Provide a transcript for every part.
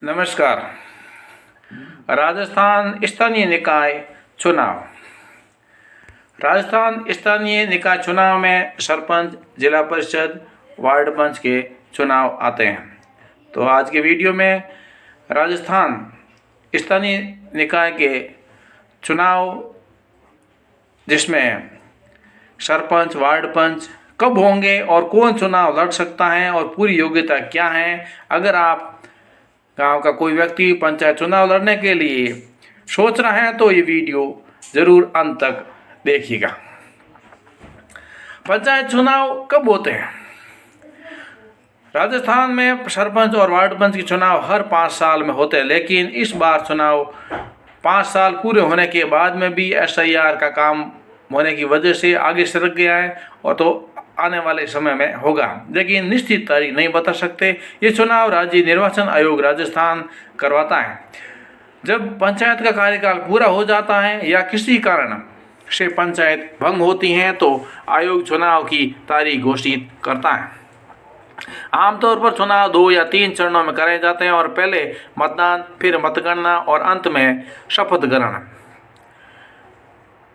नमस्कार। राजस्थान स्थानीय निकाय चुनाव। राजस्थान स्थानीय निकाय चुनाव में सरपंच, जिला परिषद, वार्ड पंच के चुनाव आते हैं। तो आज के वीडियो में राजस्थान स्थानीय निकाय के चुनाव, जिसमें सरपंच, वार्ड पंच कब होंगे और कौन चुनाव लड़ सकता है और पूरी योग्यता क्या है, अगर आप गांव का कोई व्यक्ति पंचायत चुनाव लड़ने के लिए सोच रहा है तो ये वीडियो जरूर अंत तक देखिएगा। पंचायत चुनाव कब होते हैं? राजस्थान में सरपंच और वार्ड पंच के चुनाव हर 5 साल में होते हैं, लेकिन इस बार चुनाव 5 साल पूरे होने के बाद में भी SIR का काम होने की वजह से आगे सरक गया है और तो आने वाले समय में होगा, लेकिन निश्चित तारीख नहीं बता सकते। ये चुनाव राज्य निर्वाचन आयोग राजस्थान करवाता है। जब पंचायत का कार्यकाल पूरा हो जाता है या किसी कारण से पंचायत भंग होती है तो आयोग चुनाव की तारीख घोषित करता है। आमतौर पर चुनाव 2 या 3 चरणों में कराए जाते हैं और पहले मतदान, फिर मतगणना और अंत में शपथ ग्रहण।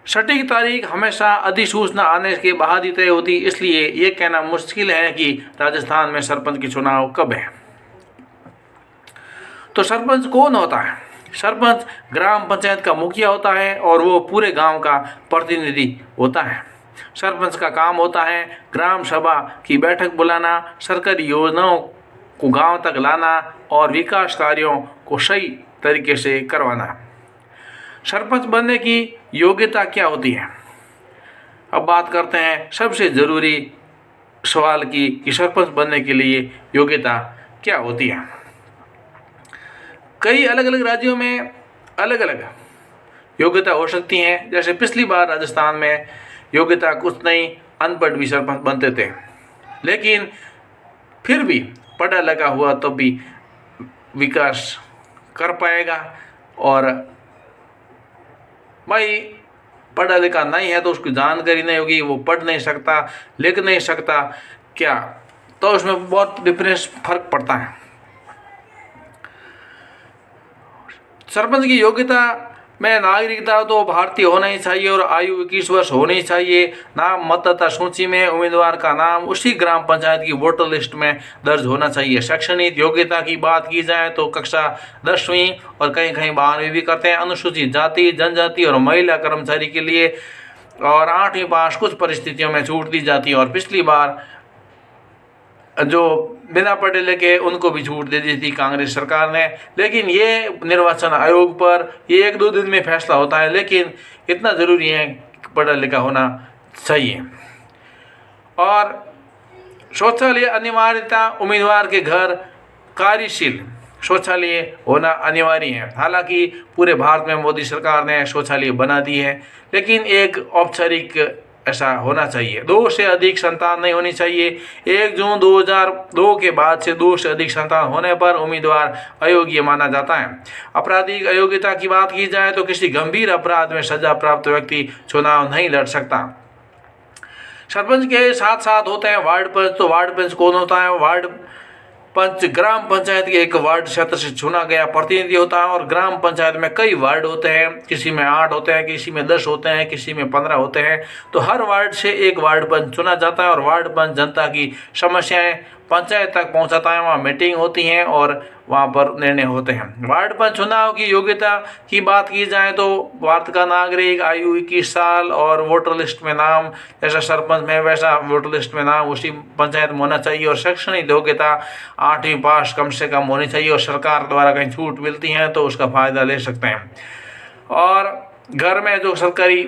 सटीक तारीख हमेशा अधिसूचना आने के बाद ही तय होती, इसलिए ये कहना मुश्किल है कि राजस्थान में सरपंच की चुनाव कब है। तो सरपंच कौन होता है? सरपंच ग्राम पंचायत का मुखिया होता है और वो पूरे गांव का प्रतिनिधि होता है। सरपंच का काम होता है ग्राम सभा की बैठक बुलाना, सरकारी योजनाओं को गांव तक लाना और विकास कार्यों को सही तरीके से करवाना। सरपंच बनने की योग्यता क्या होती है? अब बात करते हैं सबसे ज़रूरी सवाल की कि सरपंच बनने के लिए योग्यता क्या होती है। कई अलग अलग राज्यों में अलग अलग योग्यता हो सकती हैं। जैसे पिछली बार राजस्थान में योग्यता कुछ नहीं, अनपढ़ भी सरपंच बनते थे, लेकिन फिर भी पढ़ा लिखा हुआ तो भी विकास कर पाएगा। और भाई पढ़ा लिखा नहीं है तो उसकी जानकारी नहीं होगी, वो पढ़ नहीं सकता, लिख नहीं सकता, क्या तो उसमें बहुत डिफरेंस फर्क पड़ता है। सरपंच की योग्यता में नागरिकता तो भारतीय होना ही चाहिए और आयु 21 वर्ष होनी चाहिए। नाम मतदाता सूची में उम्मीदवार का नाम उसी ग्राम पंचायत की वोटर लिस्ट में दर्ज होना चाहिए। शैक्षणिक योग्यता की बात की जाए तो कक्षा 10वीं और कहीं कहीं 12वीं भी करते हैं। अनुसूचित जाति, जनजाति और महिला कर्मचारी के लिए और 8वीं पास कुछ परिस्थितियों में छूट दी जाती है। और पिछली बार जो बिना पढ़े लिखे उनको भी छूट दे दी थी कांग्रेस सरकार ने, लेकिन ये निर्वाचन आयोग पर ये 1-2 दिन में फैसला होता है, लेकिन इतना ज़रूरी है कि पढ़ा लिखा होना चाहिए। और शौचालय अनिवार्यता, उम्मीदवार के घर कार्यशील शौचालय होना अनिवार्य है। हालांकि पूरे भारत में मोदी सरकार ने शौचालय बना दी है, लेकिन एक औपचारिक ऐसा होना चाहिए। 2 से अधिक संतान नहीं होनी चाहिए। 1 जून 2002 के बाद से 2 से अधिक संतान होने पर उम्मीदवार अयोग्य माना जाता है। आपराधिक अयोग्यता की बात की जाए तो किसी गंभीर अपराध में सजा प्राप्त व्यक्ति चुनाव नहीं लड़ सकता। सरपंच के साथ साथ होते हैं वार्ड पंच। तो वार्ड पंच कौन होता है? वार्ड पंच ग्राम पंचायत के एक वार्ड क्षेत्र से चुना गया प्रतिनिधि होता है। और ग्राम पंचायत में कई वार्ड होते हैं, किसी में 8 होते हैं, किसी में 10 होते हैं, किसी में 15 होते हैं। तो हर वार्ड से एक वार्ड पंच चुना जाता है और वार्ड पंच जनता की समस्याएं पंचायत तक पहुंचाता है। वहाँ मीटिंग होती हैं और वहाँ पर निर्णय होते हैं। वार्ड पंच चुनाव की योग्यता की बात की जाए तो भारत का नागरिक, आयु 21 साल और वोटर लिस्ट में नाम, जैसा सरपंच में वैसा वोटर लिस्ट में नाम उसी पंचायत में होना चाहिए। और शैक्षणिक योग्यता 8वीं पास कम से कम होनी चाहिए और सरकार द्वारा कहीं छूट मिलती है तो उसका फ़ायदा ले सकते हैं। और घर में जो सरकारी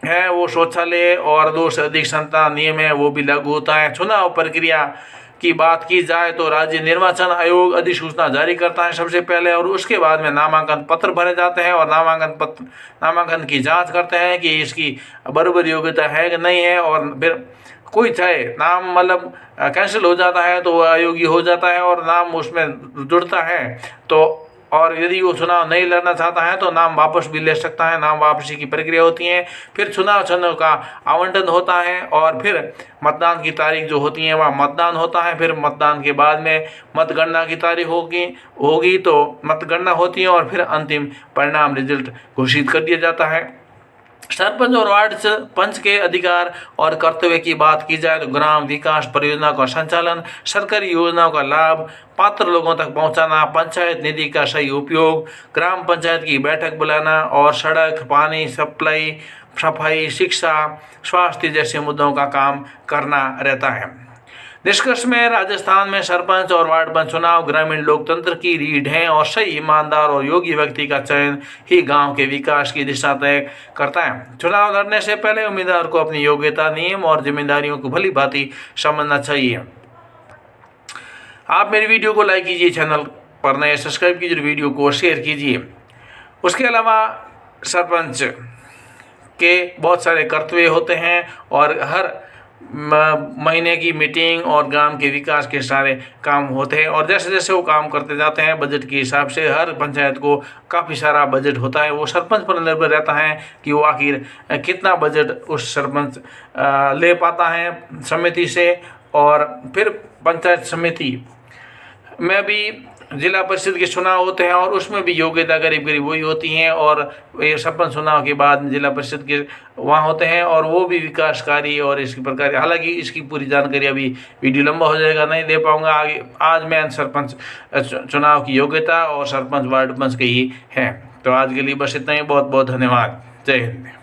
है वो शौचालय और 2 से अधिक संतान नियम है वो भी लागू होता है। चुनाव प्रक्रिया की बात की जाए तो राज्य निर्वाचन आयोग अधिसूचना जारी करता है सबसे पहले, और उसके बाद में नामांकन पत्र भरे जाते हैं और नामांकन की जांच करते हैं कि इसकी बराबर योग्यता है कि नहीं है। और फिर कोई चाहे नाम मतलब कैंसिल हो जाता है तो वह अयोग्य हो जाता है और नाम उसमें जुड़ता है तो और यदि वो चुनाव नहीं लड़ना चाहता है तो नाम वापस भी ले सकता है। नाम वापसी की प्रक्रिया होती है, फिर चुनाव चिन्हों का आवंटन होता है और फिर मतदान की तारीख जो होती है वह मतदान होता है। फिर मतदान के बाद में मतगणना की तारीख होगी तो मतगणना होती है और फिर अंतिम परिणाम रिजल्ट घोषित कर दिया जाता है। सरपंच और वार्ड पंच के अधिकार और कर्तव्य की बात की जाए तो ग्राम विकास परियोजना का संचालन, सरकारी योजनाओं का लाभ पात्र लोगों तक पहुंचाना, पंचायत निधि का सही उपयोग, ग्राम पंचायत की बैठक बुलाना और सड़क, पानी सप्लाई, सफाई, शिक्षा, स्वास्थ्य जैसे मुद्दों का काम करना रहता है। निष्कर्ष में राजस्थान में सरपंच और वार्ड पंच चुनाव ग्रामीण लोकतंत्र की रीढ़ है और सही, ईमानदार और योग्य व्यक्ति का चयन ही गांव के विकास की दिशा तय करता है। चुनाव लड़ने से पहले उम्मीदवार को अपनी योग्यता, नियम और जिम्मेदारियों को भली भांति समझना चाहिए। आप मेरी वीडियो को लाइक कीजिए, चैनल पर नए सब्सक्राइब कीजिए, वीडियो को शेयर कीजिए। उसके अलावा सरपंच के बहुत सारे कर्तव्य होते हैं और हर महीने की मीटिंग और ग्राम के विकास के सारे काम होते हैं और जैसे जैसे वो काम करते जाते हैं बजट के हिसाब से हर पंचायत को काफ़ी सारा बजट होता है। वो सरपंच पर निर्भर रहता है कि वो आखिर कितना बजट उस सरपंच ले पाता है समिति से। और फिर पंचायत समिति में भी जिला परिषद के चुनाव होते हैं और उसमें भी योग्यता करीब करीब वही होती हैं और ये सरपंच चुनाव के बाद जिला परिषद के वहाँ होते हैं और वो भी विकास कार्य और इसकी प्रकार। हालांकि इसकी पूरी जानकारी अभी वीडियो लंबा हो जाएगा, नहीं दे पाऊंगा आगे। आज मैं सरपंच चुनाव की योग्यता और सरपंच वार्ड पंच की ही है। तो आज के लिए बस इतना ही। बहुत बहुत धन्यवाद। जय हिंद।